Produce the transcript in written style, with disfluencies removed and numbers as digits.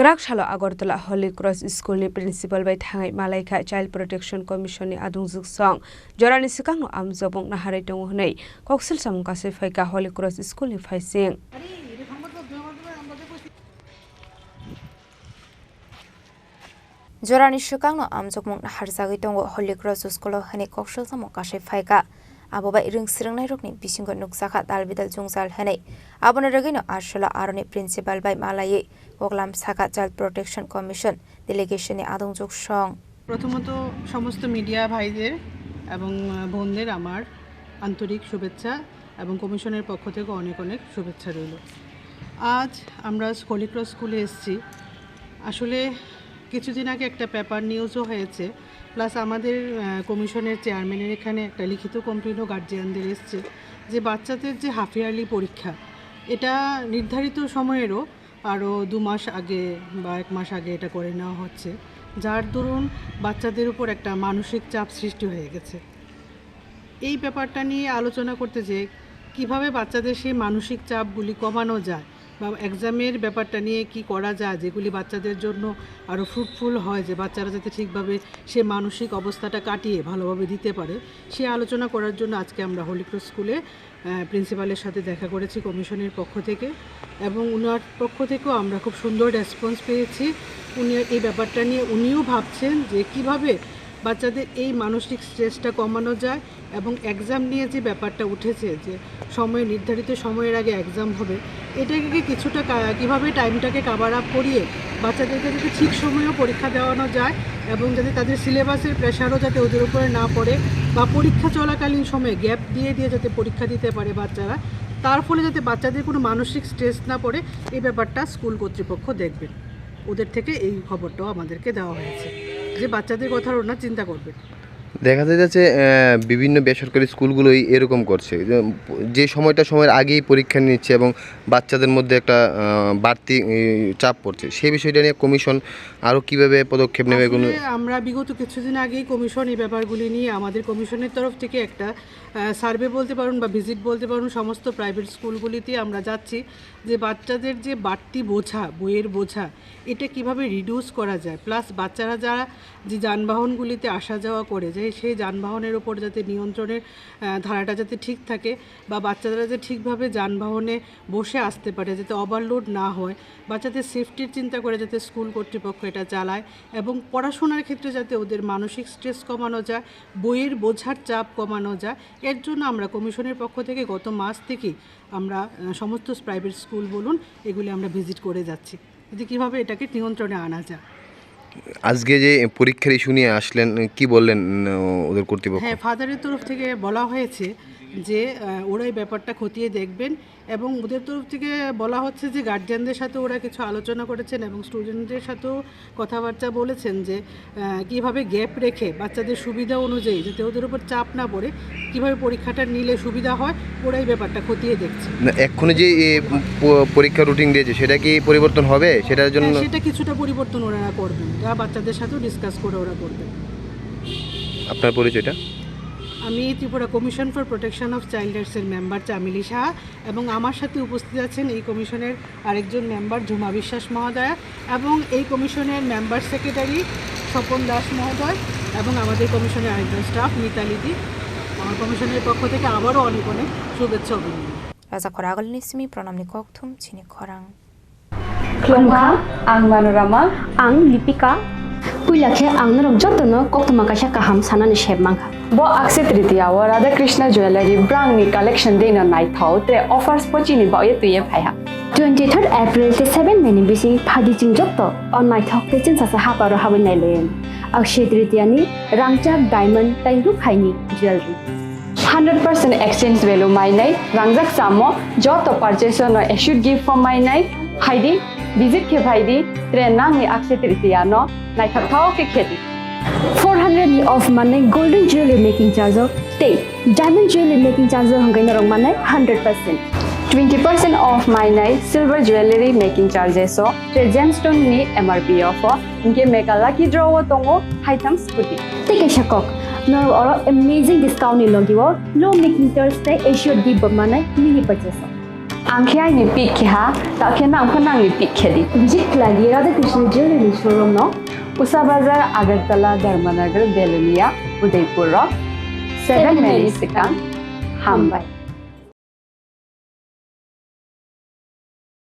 Grakshalo Agortala Holy Cross School ni principal bai thangai malaika Child Protection Commission ni adungjug song jorani sikangno amjobong naharai tongo hnei koksil samungka se phaika Holy Cross School ni phaising jorani sikangno amjobong naharjagui tongo Holy Cross School hani koksil samungka se phaika aboba irung sirungnai rokni bisingo nuksaka dalbidal jungjal hanai abone regino arshala aroni principal bai malai Oglam Saka Child Protection Commission delegation এ আদংযোগ song প্রথমত সমস্ত media ভাইদের এবং বোনদের আমার আন্তরিক শুভেচ্ছা এবং কমিশনের পক্ষ থেকে অনেক অনেক শুভেচ্ছা রইল। আজ আমরা হোলি ক্রস স্কুলে এসেছি। আসলে কিছুদিন আগে একটা পেপার নিউজও হয়েছে, প্লাস আমাদের কমিশনের চেয়ারম্যানের এখানে একটা লিখিত কমপ্লেনও গার্জিয়ানদের এসছে যে বাচ্চাদের যে হাফ ইয়ারলি পরীক্ষা এটা নির্ধারিত সময়েরও আরও 2 মাস আগে বা 1 মাস আগে এটা করে নেওয়া হচ্ছে, যার দরুন বাচ্চাদের উপর একটা মানসিক চাপ সৃষ্টি হয়ে গেছে। এই ব্যাপারটা নিয়ে আলোচনা করতে যে কিভাবে বাচ্চাদের সেই মানসিক চাপগুলি কমানো যায় বা এক্সামের ব্যাপারটা নিয়ে কি করা যায় যেগুলি বাচ্চাদের জন্য আরও ফ্রুটফুল হয়, যে বাচ্চারা যাতে ঠিকভাবে সে মানসিক অবস্থাটা কাটিয়ে ভালোভাবে দিতে পারে, সে আলোচনা করার জন্য আজকে আমরা হোলি ক্রস স্কুলে প্রিন্সিপালের সাথে দেখা করেছি কমিশনের পক্ষ থেকে, এবং ওনার পক্ষ থেকেও আমরা খুব সুন্দর রেসপন্স পেয়েছি। উনি এই ব্যাপারটা নিয়ে উনিও ভাবছেন যে কিভাবে বাচ্চাদের এই মানসিক স্ট্রেসটা কমানো যায়, এবং এক্সাম নিয়ে যে ব্যাপারটা উঠেছে যে সময় নির্ধারিত সময়ের আগে এক্সাম হবে, এটাকে কিছুটা কীভাবে টাইমটাকে কাভার আপ করিয়ে বাচ্চাদেরকে যাতে ঠিক সময়েও পরীক্ষা দেওয়ানো যায় এবং যাতে তাদের সিলেবাসের প্রেশারও যাতে ওদের উপরে না পড়ে বা পরীক্ষা চলাকালীন সময়ে গ্যাপ দিয়ে যাতে পরীক্ষা দিতে পারে বাচ্চারা, তার ফলে যাতে বাচ্চাদের কোনো মানসিক স্ট্রেস না পড়ে, এই ব্যাপারটা স্কুল কর্তৃপক্ষ দেখবেন। ওদের থেকে এই খবরটাও আমাদেরকে দেওয়া হয়েছে যে বাচ্চাদের কথার ওরা চিন্তা করবে। দেখা যাচ্ছে বিভিন্ন বেসরকারি স্কুলগুলোই এরকম করছে, যে সময়ের আগেই পরীক্ষা নিচ্ছে এবং বাচ্চাদের মধ্যে একটা বাড়তি চাপ পড়ছে। সেই বিষয়টা নিয়ে কমিশন আরও কীভাবে পদক্ষেপ নেবে? আমরা বিগত কিছুদিন আগেই কমিশন এই ব্যাপারগুলি নিয়ে আমাদের কমিশনের তরফ থেকে একটা সার্ভে বলতে পারুন বা ভিজিট বলতে পারুন সমস্ত প্রাইভেট স্কুলগুলিতে আমরা যাচ্ছি যে বাচ্চাদের যে বাড়তি বোঝা, বইয়ের বোঝা, এটা কিভাবে রিডিউস করা যায়, প্লাস বাচ্চারা যারা যে যানবাহনগুলিতে আসা যাওয়া করে যে সেই যানবাহনের ওপর যাতে নিয়ন্ত্রণের ধারাটা যাতে ঠিক থাকে বা বাচ্চারা যাতে ঠিকভাবে যানবাহনে বসে আসতে পারে, যাতে ওভারলোড না হয়, বাচ্চাদের সেফটির চিন্তা করে যাতে স্কুল কর্তৃপক্ষ এটা চালায়, এবং পড়াশোনার ক্ষেত্রে যাতে ওদের মানসিক স্ট্রেস কমানো যায়, বইয়ের বোঝার চাপ কমানো যায়, এর জন্য আমরা কমিশনের পক্ষ থেকে গত মাস থেকেই আমরা সমস্ত প্রাইভেট স্কুল বলুন এগুলি আমরা ভিজিট করে যাচ্ছি যে কীভাবে এটাকে নিয়ন্ত্রণে আনা যায়। আজকে যে পরীক্ষার ইস্যু নিয়ে আসলেন, কি বললেন ওদের কর্তৃপক্ষ? হ্যাঁ, ফাদারের তরফ থেকে বলা হয়েছে যে ওরা এই ব্যাপারটা খতিয়ে দেখবেন, এবং ওদের তরফ থেকে বলা হচ্ছে যে গার্জিয়ানদের সাথে ওরা কিছু আলোচনা করেছেন এবং স্টুডেন্টদের সাথেও কথাবার্তা বলেছেন যে কীভাবে গ্যাপ রেখে বাচ্চাদের সুবিধা অনুযায়ী যাতে ওদের উপর চাপ না পড়ে কীভাবে পরীক্ষাটা নিলে সুবিধা হয়, ওরা এই ব্যাপারটা খতিয়ে দেখছে। এখনই যে পরীক্ষা রুটিন দিয়েছে সেটা কি পরিবর্তন হবে? সেটার জন্য সেটা কিছুটা পরিবর্তন ওরা করবেন, যা বাচ্চাদের সাথেও ডিসকাস করে ওরা করবেন। আপনার পরিচয়টা? আমি Tripura commission for protection of child রাইটসের মেম্বার চামিলি সাহা, এবং আমার সাথে উপস্থিত আছেন এই কমিশনের আরেকজন মেম্বার ঝুমা বিশ্বাস মহোদয়া, এবং এই কমিশনের মেম্বার সেক্রেটারি স্বপন দাস মহোদয়, এবং আমাদের কমিশনের আরেকজন স্টাফ মিতালিদি। আমার কমিশনের পক্ষ থেকে আবারও অনেক অনেক শুভেচ্ছা অভিনন্দন। রাজা খরাগল নিসমি প্রণামনি ককথুম চিনি খরাং Klongha, ang Manorama, ang Lipika. Puilakhe ang narok jotono koktuma kasha kaham sanani shebmangha. Bo akse tritiya wa Radha Krishna Jewelry brand ni collection dena nai thau te offers pochini ba ye tuye phaiha. 23rd April te 7 meni bisi phadi jingjokto on my talk te chin sasa haparo habin nai len. Akshay tritiya ni rangchak diamond tai ru khaini jewelry. 100% exchange value mai nai rangjak samo joto purchase no should give for mai nai haidi visit ke bhaidi train nang ni akse tritiya no nai thau ke kheti 400 ni off mane golden jewelry making charge te diamond jewelry making charge hangai na rong mane 100%. 20% off my nai silver jewelry making charges so gemstone ni MRP of inke mega lucky draw tongo haitam scooty Take a shakok. No amazing discount ni logiwo low making charge te should give mane mini purchase. Angke ai ni pik kha, ta khe nang kha nang ni pik khedi. Visit lagi Radha Krishna Jewelry showroom no. Usa Bazar Agartala Dharmanagar Belonia Udaipur 7 Mary Sikang Hambai.